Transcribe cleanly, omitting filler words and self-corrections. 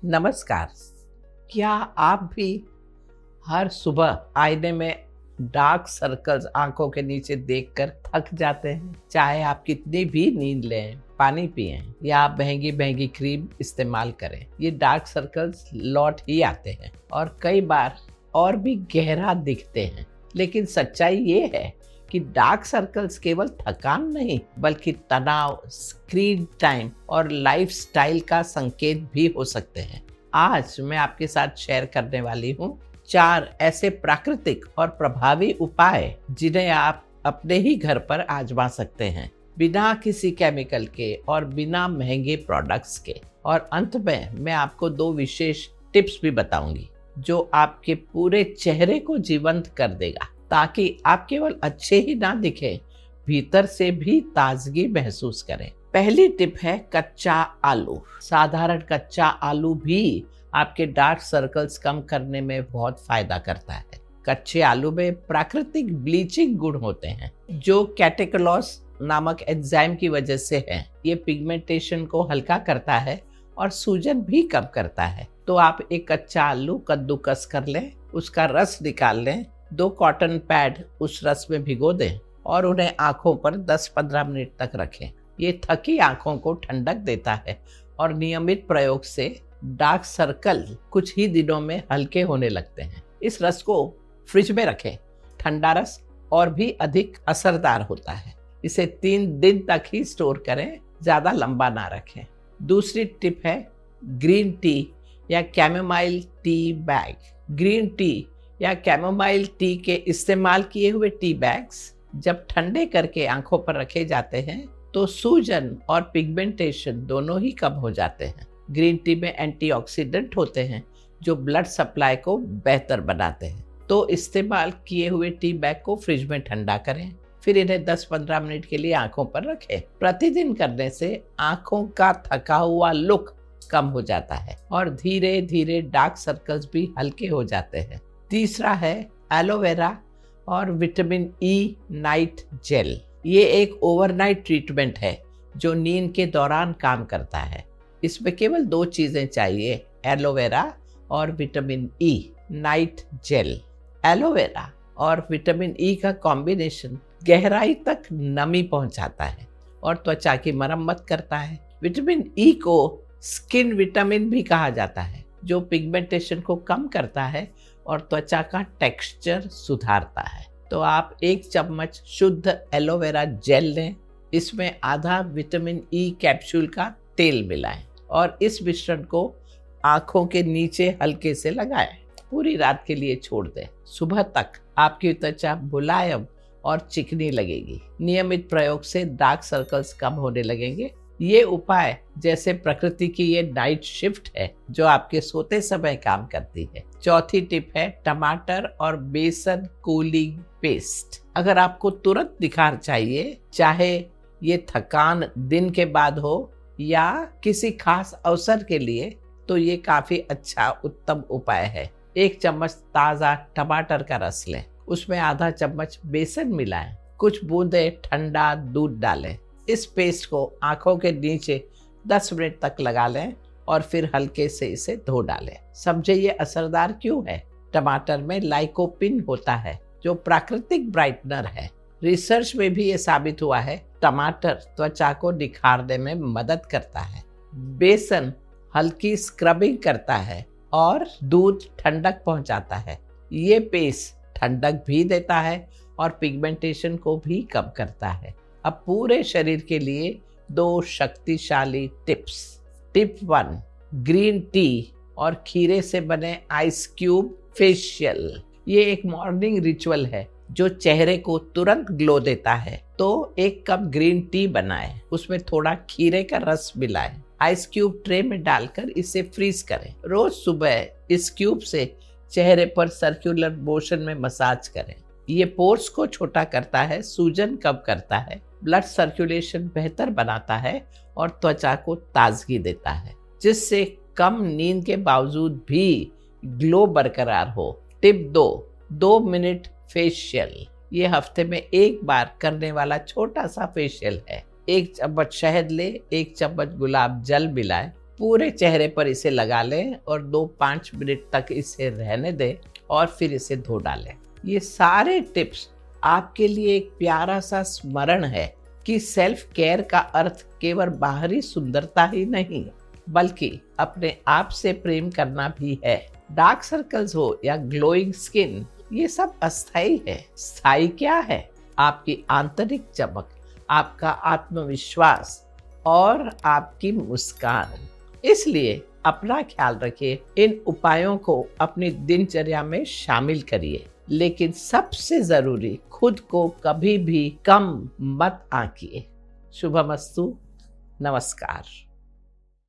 नमस्कार। क्या आप भी हर सुबह आईने में डार्क सर्कल्स आंखों के नीचे देखकर थक जाते हैं? चाहे आप कितनी भी नींद लें, पानी पिएं या आप महंगी महंगी क्रीम इस्तेमाल करें, ये डार्क सर्कल्स लौट ही आते हैं और कई बार और भी गहरा दिखते हैं। लेकिन सच्चाई ये है कि डार्क सर्कल्स केवल थकान नहीं बल्कि तनाव, स्क्रीन टाइम और लाइफस्टाइल का संकेत भी हो सकते हैं। आज मैं आपके साथ शेयर करने वाली हूँ 4 ऐसे प्राकृतिक और प्रभावी उपाय जिन्हें आप अपने ही घर पर आजमा सकते हैं, बिना किसी केमिकल के और बिना महंगे प्रोडक्ट्स के। और अंत में मैं आपको 2 विशेष टिप्स भी बताऊंगी जो आपके पूरे चेहरे को जीवंत कर देगा, ताकि आप केवल अच्छे ही ना दिखें, भीतर से भी ताजगी महसूस करें। पहली टिप है कच्चा आलू। साधारण कच्चा आलू भी आपके डार्क सर्कल्स कम करने में बहुत फायदा करता है। कच्चे आलू में प्राकृतिक ब्लीचिंग गुण होते हैं जो कैटेकोलॉस नामक एंजाइम की वजह से है। ये पिगमेंटेशन को हल्का करता है और सूजन भी कम करता है। तो आप एक कच्चा आलू कद्दूकस कर लें, उसका रस निकाल लें, 2 कॉटन पैड उस रस में भिगो दें और उन्हें आंखों पर 10-15 मिनट तक रखें। ये थकी आंखों को ठंडक देता है और नियमित प्रयोग से डार्क सर्कल कुछ ही दिनों में हल्के होने लगते हैं। इस रस को फ्रिज में रखें। ठंडा रस और भी अधिक असरदार होता है। इसे 3 दिन तक ही स्टोर करें, ज़्यादा लंबा ना रखें। दूसरी टिप है ग्रीन टी या chamomile tea bag. Green tea या कैमोमाइल टी के इस्तेमाल किए हुए टी बैग्स जब ठंडे करके आंखों पर रखे जाते हैं तो सूजन और पिगमेंटेशन दोनों ही कम हो जाते हैं। ग्रीन टी में एंटीऑक्सीडेंट होते हैं जो ब्लड सप्लाई को बेहतर बनाते हैं। तो इस्तेमाल किए हुए टी बैग को फ्रिज में ठंडा करें, फिर इन्हें 10-15 मिनट के लिए आंखों पर रखें। प्रतिदिन करने से आंखों का थका हुआ लुक कम हो जाता है और धीरे धीरे डार्क सर्कल्स भी हल्के हो जाते हैं। तीसरा है एलोवेरा और विटामिन ई नाइट जेल। ये एक ओवरनाइट ट्रीटमेंट है जो नींद के दौरान काम करता है। इसमें केवल 2 चीजें चाहिए, एलोवेरा और vitamin E night gel. Aloe vera और विटामिन ई का कॉम्बिनेशन गहराई तक नमी पहुंचाता है और त्वचा की मरम्मत करता है। विटामिन ई को स्किन विटामिन भी कहा जाता है जो पिगमेंटेशन को कम करता है और त्वचा का टेक्सचर सुधारता है। तो आप 1 चम्मच शुद्ध एलोवेरा जेल लें, इसमें आधा विटामिन ई कैप्सूल का तेल मिलाएं और इस मिश्रण को आंखों के नीचे हल्के से लगाएं। पूरी रात के लिए छोड़ दें। सुबह तक आपकी त्वचा मुलायम और चिकनी लगेगी। नियमित प्रयोग से डार्क सर्कल्स कम होने लगेंगे। ये उपाय जैसे प्रकृति की ये नाइट शिफ्ट है जो आपके सोते समय काम करती है। चौथी टिप है टमाटर और बेसन कूलिंग पेस्ट। अगर आपको तुरंत निखार चाहिए, चाहे ये थकान दिन के बाद हो या किसी खास अवसर के लिए, तो ये काफी अच्छा उत्तम उपाय है। 1 चम्मच ताज़ा टमाटर का रस लें, उसमें आधा चम्मच बेसन मिलाएं, कुछ बूंदे ठंडा दूध डालें। इस पेस्ट को आंखों के नीचे 10 मिनट तक लगा लें और फिर हल्के से इसे धो डालें। समझे ये असरदार क्यों है? टमाटर में लाइकोपिन होता है जो प्राकृतिक ब्राइटनर है। रिसर्च में भी ये साबित हुआ है टमाटर त्वचा को निखारने में मदद करता है। बेसन हल्की स्क्रबिंग करता है और दूध ठंडक पहुंचाता है। ये पेस्ट ठंडक भी देता है और पिगमेंटेशन को भी कम करता है। अब पूरे शरीर के लिए 2 शक्तिशाली टिप्स। टिप 1, ग्रीन टी और खीरे से बने आइस क्यूब फेशियल। ये एक मॉर्निंग रिचुअल है जो चेहरे को तुरंत ग्लो देता है। तो 1 कप ग्रीन टी बनाएं, उसमें थोड़ा खीरे का रस मिलाएं, आइस क्यूब ट्रे में डालकर इसे फ्रीज करें। रोज सुबह इस क्यूब से चेहरे पर सर्कुलर मोशन में मसाज करें। ये पोर्स को छोटा करता है, सूजन कम करता है, ब्लड सर्कुलेशन बेहतर बनाता है और त्वचा को ताजगी देता है, जिससे कम नींद के बावजूद भी ग्लो बरकरार हो। Tip 2 minute facial. ये हफ्ते में 1 बार करने वाला छोटा सा फेशियल है। 1 चम्मच शहद ले, 1 चम्मच गुलाब जल मिलाएं पूरे चेहरे पर इसे लगा लें और 2-5 मिनट तक इसे रहने दें और फिर इसे धो डालें। ये सारे टिप्स आपके लिए एक प्यारा सा स्मरण है कि सेल्फ केयर का अर्थ केवल बाहरी सुंदरता ही नहीं, बल्कि अपने आप से प्रेम करना भी है। डार्क सर्कल्स हो या ग्लोइंग स्किन, ये सब अस्थायी है। स्थायी क्या है? आपकी आंतरिक चमक, आपका आत्मविश्वास और आपकी मुस्कान। इसलिए अपना ख्याल रखिए, इन उपायों को अपनी दिनचर्या में शामिल करिए, लेकिन सबसे जरूरी, खुद को कभी भी कम मत आंकिए। शुभमस्तु। नमस्कार।